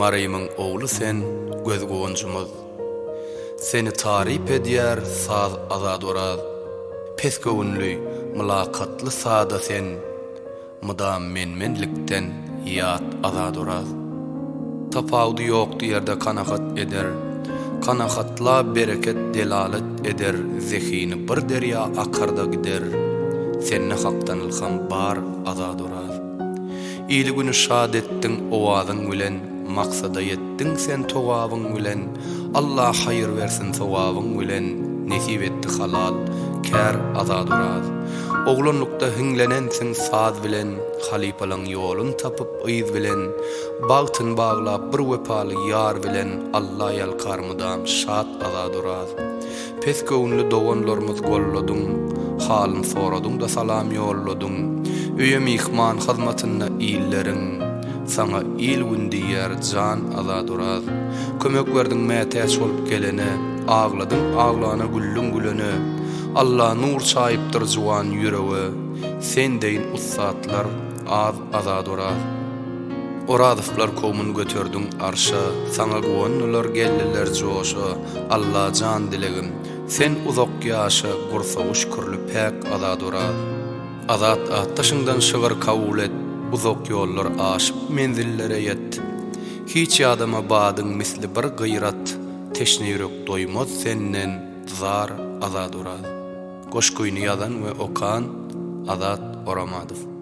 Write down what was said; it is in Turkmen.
Maryamyň ogly sen, göz goňjumyz. Seni taryp edýär saz azad oraz. Pes göwnlü, mülakatly sada sen. Mydam menmenlikden ýat azad oraz. Tapawdy ýokdy ýerde kanahat eder. Kanahatla bereket delalet eder. Zehini bir derya akarda gider. Senne hakdan ilham bar azad oraz. İyligini şad ettin owazyň bilen, maksada yettin sen towabyň bilen. Allah hayır versin towabyň bilen, nesip etti halal, kär azad oraz. Oglanlykda hüňlenensiň saz bilen, halipalaň ýolun tapyp ýyz bilen, bagtyn baglap bir wepaly ýar bilen, Allah ýalkarmydam şat azad oraz. Pes göwnlü doganlarymyz golladyň, halyn soradyň da salam ýolladyň. Öýe mihman hyzmatyna ýylleriň, sana ýyl gündiýär jan azad oraz. Kömek berdiň mätäç bolup gelene, agladyň aglana güllüň gülene. Allah nur çaýypdyr juwan ýürege, sen deýin ussatlar az azad oraz. Oradyflar kowmuny götürdüň arşa, sana gowunlar geldiler joşa. Allah jan dilegim, sen uzak ýaşa, gursaw şükürli pek azad oraz. Azat taşyňdan şygyr kabul et, uzak ýollar aşyp menzillere ýet. Hiç ýadyma badyň misli bir gyrat, teşne ýürek doýmaz senden, zar azad oraz. Goşgoýny ýazan we okan Azat Oramadow.